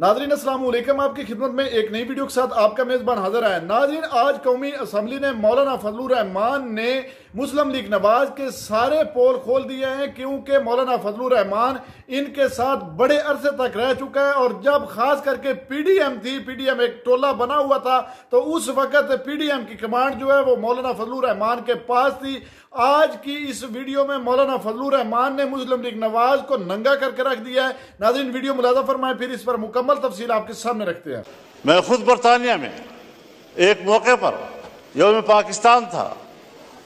नाज़रीन अस्सलाम वालेकुम, आपकी खिदमत में एक नई वीडियो के साथ आपका मेज़बान हाजिर है। नाज़रीन, आज कौमी असम्बली ने मौलाना फजलुर रहमान ने मुस्लिम लीग नवाज के सारे पोल खोल दिए हैं, क्योंकि मौलाना फजलुर रहमान इनके साथ बड़े अरसे तक रह चुका है। और जब खास करके पीडीएम थी, पीडीएम एक टोला बना हुआ था, तो उस वक्त पीडीएम की कमांड जो है वो मौलाना फजलुर रहमान के पास थी। आज की इस वीडियो में मौलाना फजलुर रहमान ने मुस्लिम लीग नवाज को नंगा करके रख दिया है। नाज़रीन, वीडियो मुलाज़ा फरमाएं, फिर इस पर मुकम्मल तफसील आपके सामने रखते हैं। मैं खुद बरतानिया में एक मौके पर यौम पाकिस्तान था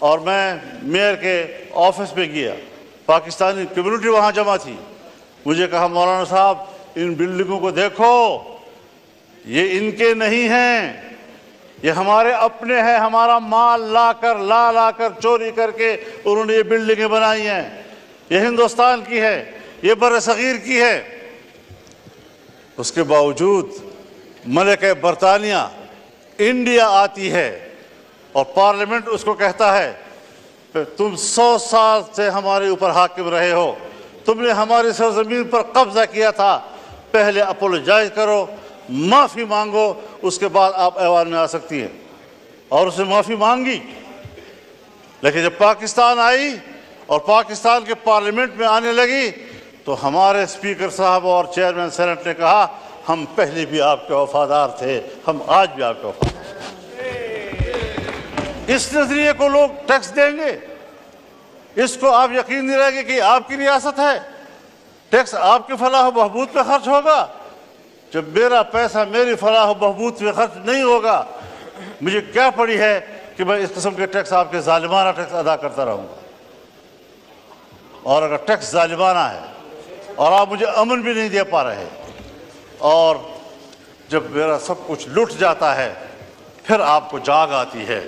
और मैं मेयर के ऑफिस में गया। पाकिस्तानी कम्युनिटी वहाँ जमा थी। मुझे कहा, मौलाना साहब, इन बिल्डिंगों को देखो, ये इनके नहीं हैं, ये हमारे अपने हैं। हमारा माल लाकर चोरी करके उन्होंने ये बिल्डिंगें बनाई हैं। ये हिंदुस्तान की है, ये बरसगीर की है। उसके बावजूद मलिक बरतानिया इंडिया आती है और पार्लियामेंट उसको कहता है, तुम 100 साल से हमारे ऊपर हाकिम रहे हो, तुमने हमारी सरजमीन पर कब्जा किया था, पहले अपोलोजाइज करो, माफ़ी मांगो, उसके बाद आप ऐवान में आ सकती हैं। और उसने माफ़ी मांगी। लेकिन जब पाकिस्तान आई और पाकिस्तान के पार्लियामेंट में आने लगी, तो हमारे स्पीकर साहब और चेयरमैन सेनेट ने कहा, हम पहले भी आपके वफादार थे, हम आज भी आपके वफादार हैं। इस नजरिए को लोग टैक्स देंगे, इसको आप यकीन नहीं रहेंगे कि आपकी रियासत है, टैक्स आपके फलाह बहबूद पे खर्च होगा। जब मेरा पैसा मेरी फलाह बहबूद पे खर्च नहीं होगा, मुझे क्या पड़ी है कि मैं इस किस्म के टैक्स, आपके जालिमाना टैक्स अदा करता रहूँगा। और अगर टैक्स जालिमाना है और आप मुझे अमन भी नहीं दे पा रहे, और जब मेरा सब कुछ लुट जाता है, फिर आपको जाग आती है।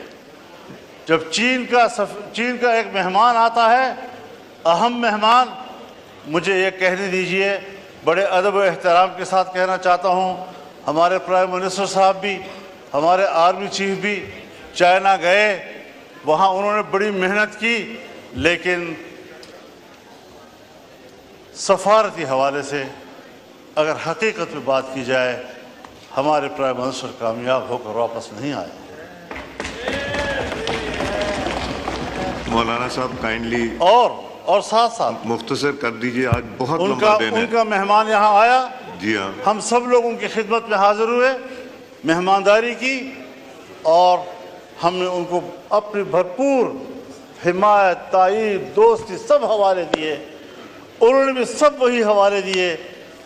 जब चीन का एक मेहमान आता है, अहम मेहमान, मुझे ये कहने दीजिए, बड़े अदब व एहतराम के साथ कहना चाहता हूँ, हमारे प्राइम मिनिस्टर साहब भी, हमारे आर्मी चीफ भी चाइना गए, वहाँ उन्होंने बड़ी मेहनत की, लेकिन सफारती हवाले से अगर हकीकत में बात की जाए, हमारे प्राइम मिनिस्टर कामयाब होकर वापस नहीं आए। मौलाना साहब काइंडली और साथ साथ मुख्तसर कर दीजिए, आज बहुत लंबा दिन है। उनका मेहमान यहाँ आया, जी हाँ, हम सब लोग उनकी खिदमत में हाजिर हुए, मेहमानदारी की, और हमने उनको अपनी भरपूर हिमायत, ताईद, दोस्ती सब हवाले दिए। उन्होंने भी सब वही हवाले दिए।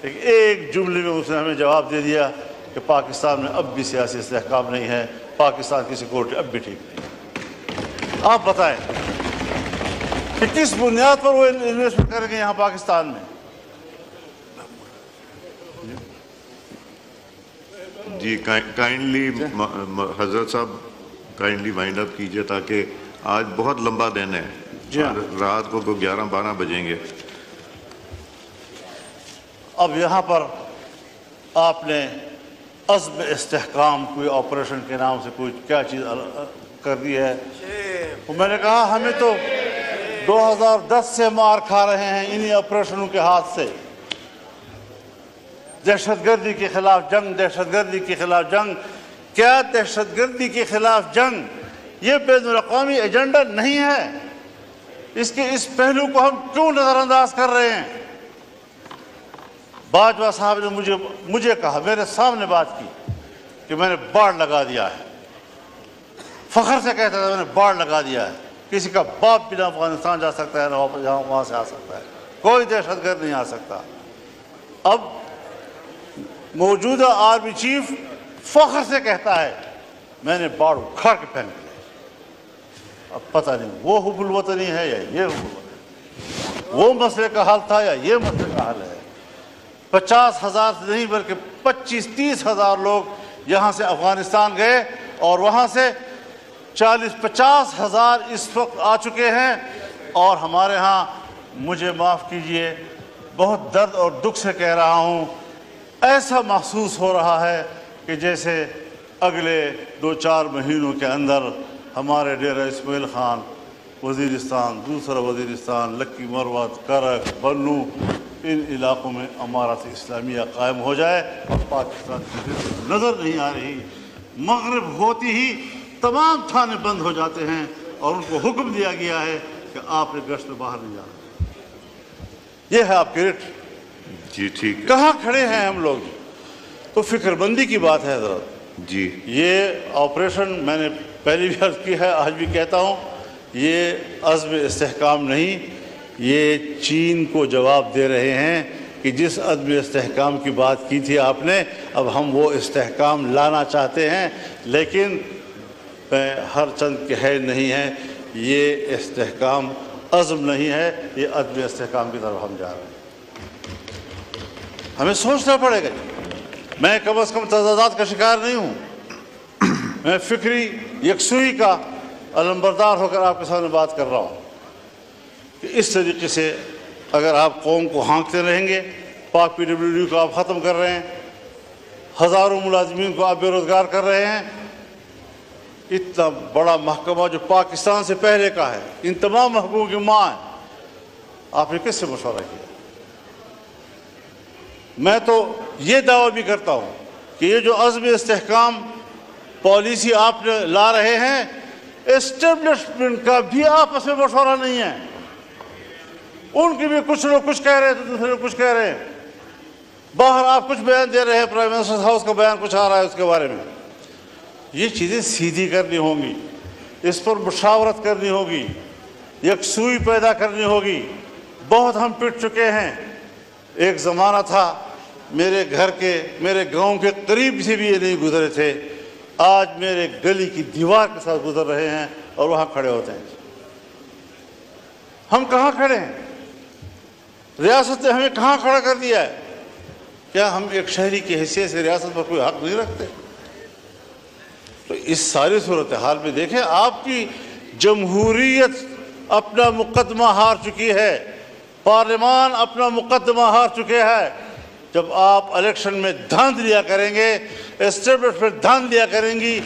एक जुमले में उसने हमें जवाब दे दिया कि पाकिस्तान में अब भी सियासी इस्तेहकाम नहीं है, पाकिस्तान की सिक्योरिटी अब भी ठीक नहीं। आप बताएं कि किस बुनियाद पर वो इन्वेस्टमेंट करेंगे यहाँ पाकिस्तान में? जी काइंडली हजरत साहब काइंडली वाइंड अप कीजिए, ताकि आज बहुत लंबा दिन है। रात को 11-12 बजेंगे। अब यहाँ पर आपने अज़्म इस्तेहकाम कोई ऑपरेशन के नाम से कोई क्या चीज़ कर दी है। तो मैंने कहा, हमें तो 2010 से मार खा रहे हैं इन्हीं ऑपरेशनों के हाथ से। दहशतगर्दी के खिलाफ जंग, दहशतगर्दी के खिलाफ जंग। क्या दहशतगर्दी के खिलाफ जंग ये बैनुल-अक़वामी एजेंडा नहीं है? इसके इस पहलू को हम क्यों नज़रअंदाज कर रहे हैं? बाजवा साहब ने मुझे कहा, मेरे सामने बात की कि मैंने बाड़ लगा दिया है। फख्र से कहता था, मैंने बाड़ लगा दिया है। किसी का बाप बिना अफगानिस्तान जा सकता है, ना वहाँ से आ सकता है, कोई दहशतगर्द नहीं आ सकता। अब मौजूदा आर्मी चीफ फख्र से कहता है, मैंने बाड़ उखाड़ के फेंक दिया। अब पता नहीं वो हुब्बुल वतनी है या ये हुब्बुल वतनी, वो मसले का हल था या ये मसले का हल है। 50,000 से नहीं बल्कि 25-30 हज़ार लोग यहाँ से अफगानिस्तान गए, और वहाँ से 40-50 हज़ार इस वक्त आ चुके हैं। और हमारे यहाँ, मुझे माफ़ कीजिए, बहुत दर्द और दुख से कह रहा हूँ, ऐसा महसूस हो रहा है कि जैसे अगले 2-4 महीनों के अंदर हमारे डेरा इस्माइल खान, वज़ीरिस्तान, दूसरा वज़ीरिस्तान, लक्की मरवत, करक, बन्नू, इन इलाकों में अमारत इस्लामिया कायम हो जाए और पाकिस्तान की नज़र नहीं आ रही। मगरिब होती ही तमाम थाने बंद हो जाते हैं और उनको हुक्म दिया गया है कि आपने गश्त में बाहर नहीं जाना। ये है आपकी रिट। जी ठीक है। कहाँ खड़े हैं हम लोग? तो फिक्रमंदी की बात है हज़रत जी। ये ऑपरेशन मैंने पहले भी अर्ज़ की है, आज भी कहता हूँ, ये अज़्म इस्तेहकाम नहीं, ये चीन को जवाब दे रहे हैं कि जिस अज़्म इस्तेहकाम की बात की थी आपने, अब हम वो इस्तेहकाम लाना चाहते हैं, लेकिन हर चंद कह नहीं है, ये इस्तेहकाम अज़्म नहीं है, ये अज़्म इस्तेहकाम की तरफ हम जा रहे हैं। हमें सोचना पड़ेगा। मैं कम अज़ कम तज़ादात का शिकार नहीं हूँ, मैं फ़िक्री यकसुई का अलमबरदार होकर आपके सामने बात कर रहा हूँ कि इस तरीके से अगर आप कौम को हाँकते रहेंगे, पाक PWD को आप ख़त्म कर रहे हैं, हज़ारों मुलाज़मीन को आप बेरोज़गार कर रहे हैं, इतना बड़ा महकमा जो पाकिस्तान से पहले का है, इन तमाम महकमों की माँ है, आपने किससे मशवरा किया? मैं तो ये दावा भी करता हूँ कि ये जो अज़्म इस्तेहकाम पॉलिसी आप ला रहे हैं, एस्टेब्लिशमेंट का भी आपस में मशवरा नहीं है। उनके भी कुछ लोग कुछ कह रहे हैं तो दूसरे लोग कुछ कह रहे हैं। बाहर आप कुछ बयान दे रहे हैं, प्राइम मिनिस्टर हाउस का बयान कुछ आ रहा है उसके बारे में। ये चीज़ें सीधी करनी होंगी, इस पर मुशावरत करनी होगी, यकसुई पैदा करनी होगी। बहुत हम पिट चुके हैं। एक ज़माना था मेरे घर के, मेरे गांव के करीब से भी ये नहीं गुजरे थे, आज मेरे गली की दीवार के साथ गुजर रहे हैं और वहाँ खड़े होते हैं। हम कहाँ खड़े हैं? रियासत ने हमें कहाँ खड़ा कर दिया है? क्या हम एक शहरी की हैसियत से रियासत पर कोई हक नहीं रखते? तो इस सारी सूरत हाल में देखें, आपकी जमहूरियत अपना मुकदमा हार चुकी है, पार्लिमान अपना मुकदमा हार चुके हैं। जब आप इलेक्शन में धांध लिया करेंगे, एस्टेब्लिशमेंट धांध लिया करेंगी,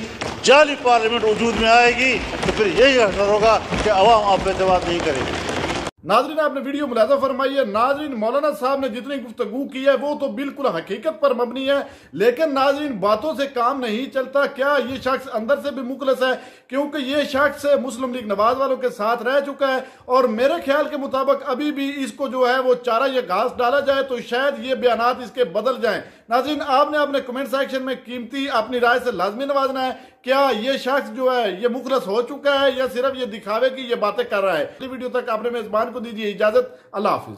जाली पार्लियामेंट वजूद में आएगी, तो फिर यही असर होगा कि अवाम आप पे एतमाद नहीं करेगी। नाज़रीन, आपने वीडियो मुलाज़ा फरमाई है। नाज़रीन, मौलाना साहब ने जितनी गुफ्तगू की है वो तो बिल्कुल हकीकत पर मबनी है, लेकिन नाज़रीन बातों से काम नहीं चलता। क्या ये शख्स अंदर से भी मुखलस है? क्योंकि ये शख्स मुस्लिम लीग नवाज वालों के साथ रह चुका है और मेरे ख्याल के मुताबिक अभी भी इसको जो है वो चारा या घास डाला जाए तो शायद ये बयानात इसके बदल जाएं। नाज़रीन, आपने अपने कमेंट सेक्शन में कीमती अपनी राय से लाजमी नवाजना है। क्या ये शख्स जो है ये मुखलस हो चुका है या सिर्फ ये दिखावे की ये बातें कर रहा है? अगली वीडियो तक अपने मेजबान को दीजिए इजाजत। अल्लाह हाफिज।